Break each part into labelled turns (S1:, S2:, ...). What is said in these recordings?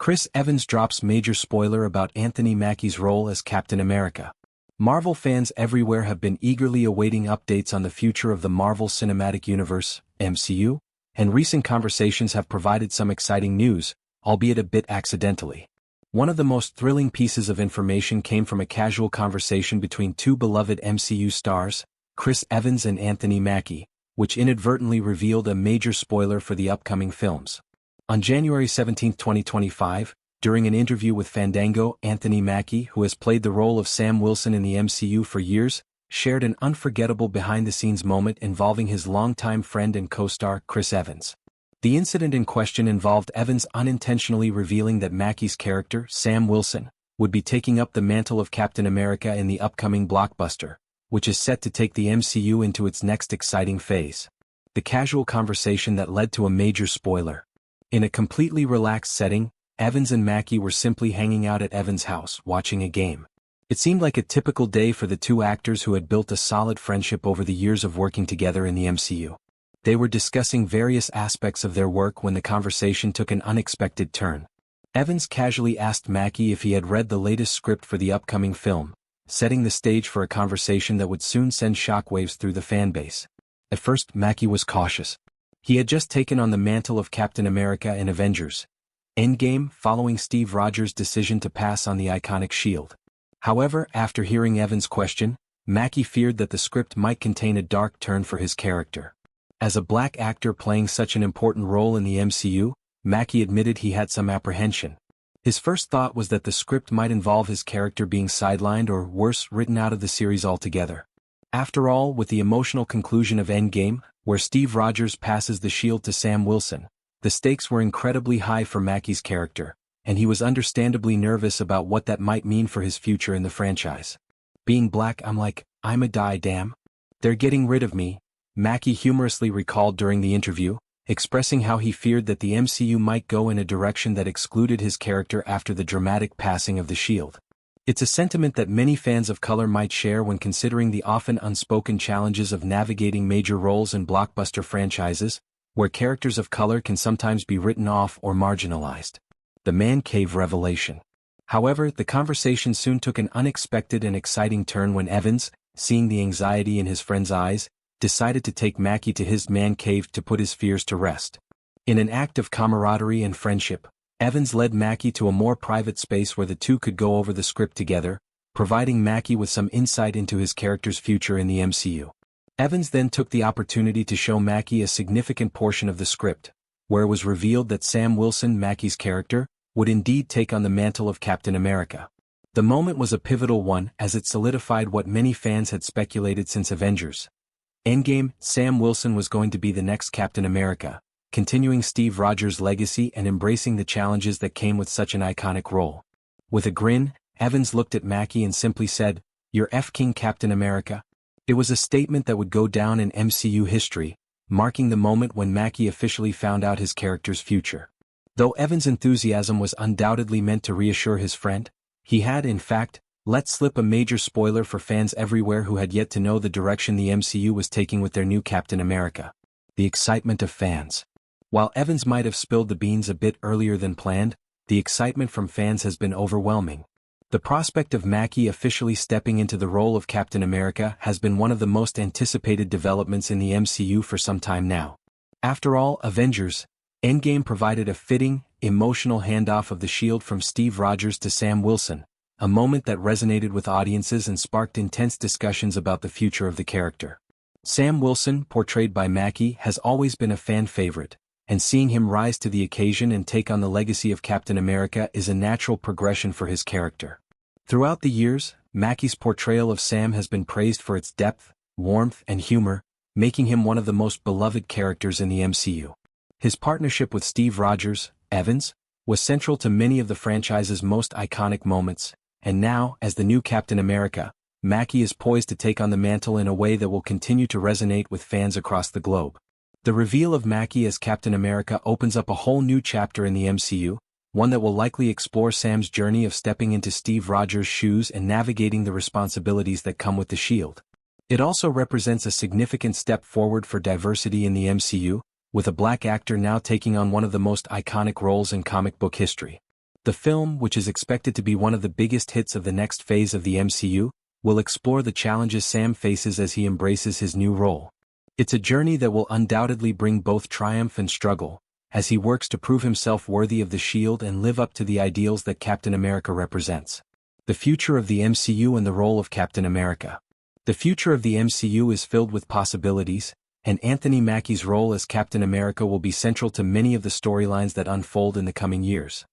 S1: Chris Evans drops major spoiler about Anthony Mackie's role as Captain America. Marvel fans everywhere have been eagerly awaiting updates on the future of the Marvel Cinematic Universe, MCU, and recent conversations have provided some exciting news, albeit a bit accidentally. One of the most thrilling pieces of information came from a casual conversation between two beloved MCU stars, Chris Evans and Anthony Mackie, which inadvertently revealed a major spoiler for the upcoming films. On January 17, 2025, during an interview with Fandango, Anthony Mackie, who has played the role of Sam Wilson in the MCU for years, shared an unforgettable behind-the-scenes moment involving his longtime friend and co-star Chris Evans. The incident in question involved Evans unintentionally revealing that Mackie's character, Sam Wilson, would be taking up the mantle of Captain America in the upcoming blockbuster, which is set to take the MCU into its next exciting phase. The casual conversation that led to a major spoiler. In a completely relaxed setting, Evans and Mackie were simply hanging out at Evans' house, watching a game. It seemed like a typical day for the two actors who had built a solid friendship over the years of working together in the MCU. They were discussing various aspects of their work when the conversation took an unexpected turn. Evans casually asked Mackie if he had read the latest script for the upcoming film, setting the stage for a conversation that would soon send shockwaves through the fanbase. At first, Mackie was cautious. He had just taken on the mantle of Captain America in Avengers Endgame following Steve Rogers' decision to pass on the iconic shield. However, after hearing Evans' question, Mackie feared that the script might contain a dark turn for his character. As a black actor playing such an important role in the MCU, Mackie admitted he had some apprehension. His first thought was that the script might involve his character being sidelined or worse, written out of the series altogether. After all, with the emotional conclusion of Endgame, where Steve Rogers passes the shield to Sam Wilson, the stakes were incredibly high for Mackie's character, and he was understandably nervous about what that might mean for his future in the franchise. Being black, I'm a die damn. They're getting rid of me, Mackie humorously recalled during the interview, expressing how he feared that the MCU might go in a direction that excluded his character after the dramatic passing of the shield. It's a sentiment that many fans of color might share when considering the often unspoken challenges of navigating major roles in blockbuster franchises, where characters of color can sometimes be written off or marginalized. The man cave revelation. However, the conversation soon took an unexpected and exciting turn when Evans, seeing the anxiety in his friend's eyes, decided to take Mackie to his man cave to put his fears to rest. In an act of camaraderie and friendship, Evans led Mackie to a more private space where the two could go over the script together, providing Mackie with some insight into his character's future in the MCU. Evans then took the opportunity to show Mackie a significant portion of the script, where it was revealed that Sam Wilson, Mackie's character, would indeed take on the mantle of Captain America. The moment was a pivotal one as it solidified what many fans had speculated since Avengers Endgame. Sam Wilson was going to be the next Captain America, continuing Steve Rogers' legacy and embracing the challenges that came with such an iconic role. With a grin, Evans looked at Mackie and simply said, "You're F-King Captain America." It was a statement that would go down in MCU history, marking the moment when Mackie officially found out his character's future. Though Evans' enthusiasm was undoubtedly meant to reassure his friend, he had, in fact, let slip a major spoiler for fans everywhere who had yet to know the direction the MCU was taking with their new Captain America. The excitement of fans. While Evans might have spilled the beans a bit earlier than planned, the excitement from fans has been overwhelming. The prospect of Mackie officially stepping into the role of Captain America has been one of the most anticipated developments in the MCU for some time now. After all, Avengers Endgame provided a fitting, emotional handoff of the shield from Steve Rogers to Sam Wilson, a moment that resonated with audiences and sparked intense discussions about the future of the character. Sam Wilson, portrayed by Mackie, has always been a fan favorite, and seeing him rise to the occasion and take on the legacy of Captain America is a natural progression for his character. Throughout the years, Mackie's portrayal of Sam has been praised for its depth, warmth, and humor, making him one of the most beloved characters in the MCU. His partnership with Steve Rogers, Evans, was central to many of the franchise's most iconic moments, and now, as the new Captain America, Mackie is poised to take on the mantle in a way that will continue to resonate with fans across the globe. The reveal of Mackie as Captain America opens up a whole new chapter in the MCU, one that will likely explore Sam's journey of stepping into Steve Rogers' shoes and navigating the responsibilities that come with the shield. It also represents a significant step forward for diversity in the MCU, with a black actor now taking on one of the most iconic roles in comic book history. The film, which is expected to be one of the biggest hits of the next phase of the MCU, will explore the challenges Sam faces as he embraces his new role. It's a journey that will undoubtedly bring both triumph and struggle, as he works to prove himself worthy of the shield and live up to the ideals that Captain America represents. The future of the MCU and the role of Captain America. The future of the MCU is filled with possibilities, and Anthony Mackie's role as Captain America will be central to many of the storylines that unfold in the coming years.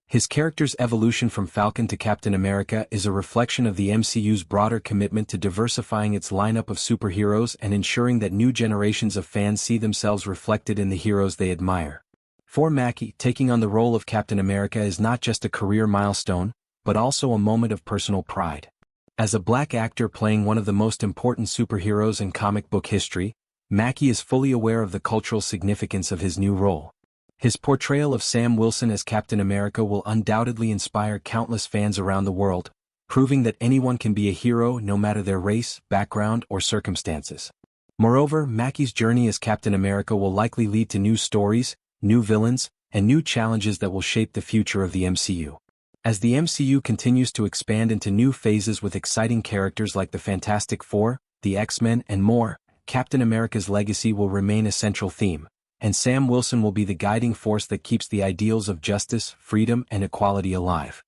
S1: His character's evolution from Falcon to Captain America is a reflection of the MCU's broader commitment to diversifying its lineup of superheroes and ensuring that new generations of fans see themselves reflected in the heroes they admire. For Mackie, taking on the role of Captain America is not just a career milestone, but also a moment of personal pride. As a black actor playing one of the most important superheroes in comic book history, Mackie is fully aware of the cultural significance of his new role. His portrayal of Sam Wilson as Captain America will undoubtedly inspire countless fans around the world, proving that anyone can be a hero no matter their race, background, or circumstances. Moreover, Mackie's journey as Captain America will likely lead to new stories, new villains, and new challenges that will shape the future of the MCU. As the MCU continues to expand into new phases with exciting characters like the Fantastic Four, the X-Men, and more, Captain America's legacy will remain a central theme, and Sam Wilson will be the guiding force that keeps the ideals of justice, freedom, and equality alive.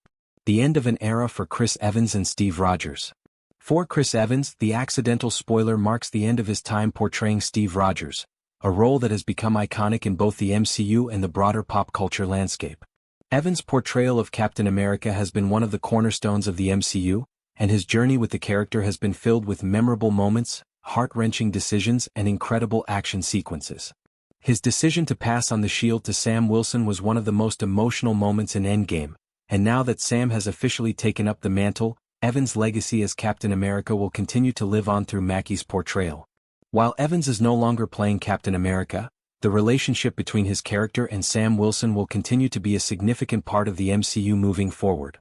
S1: The end of an era for Chris Evans and Steve Rogers. For Chris Evans, the accidental spoiler marks the end of his time portraying Steve Rogers, a role that has become iconic in both the MCU and the broader pop culture landscape. Evans' portrayal of Captain America has been one of the cornerstones of the MCU, and his journey with the character has been filled with memorable moments, heart-wrenching decisions, and incredible action sequences. His decision to pass on the shield to Sam Wilson was one of the most emotional moments in Endgame, and now that Sam has officially taken up the mantle, Evans' legacy as Captain America will continue to live on through Mackie's portrayal. While Evans is no longer playing Captain America, the relationship between his character and Sam Wilson will continue to be a significant part of the MCU moving forward.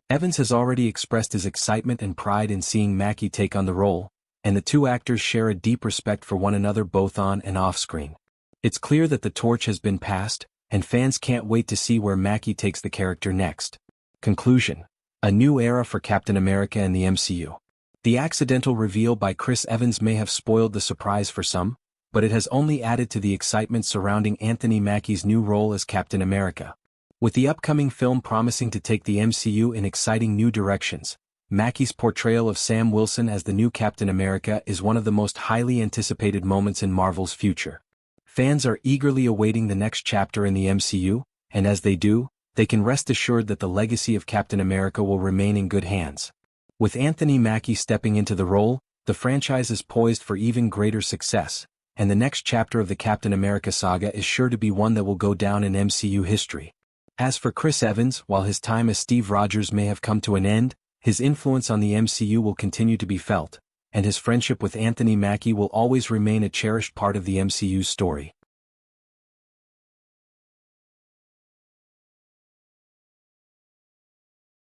S1: Evans has already expressed his excitement and pride in seeing Mackie take on the role, and the two actors share a deep respect for one another both on and off-screen. It's clear that the torch has been passed, and fans can't wait to see where Mackie takes the character next. Conclusion: a new era for Captain America and the MCU. The accidental reveal by Chris Evans may have spoiled the surprise for some, but it has only added to the excitement surrounding Anthony Mackie's new role as Captain America. With the upcoming film promising to take the MCU in exciting new directions, Mackie's portrayal of Sam Wilson as the new Captain America is one of the most highly anticipated moments in Marvel's future. Fans are eagerly awaiting the next chapter in the MCU, and as they do, they can rest assured that the legacy of Captain America will remain in good hands. With Anthony Mackie stepping into the role, the franchise is poised for even greater success, and the next chapter of the Captain America saga is sure to be one that will go down in MCU history. As for Chris Evans, while his time as Steve Rogers may have come to an end, his influence on the MCU will continue to be felt, and his friendship with Anthony Mackie will always remain a cherished part of the MCU's story.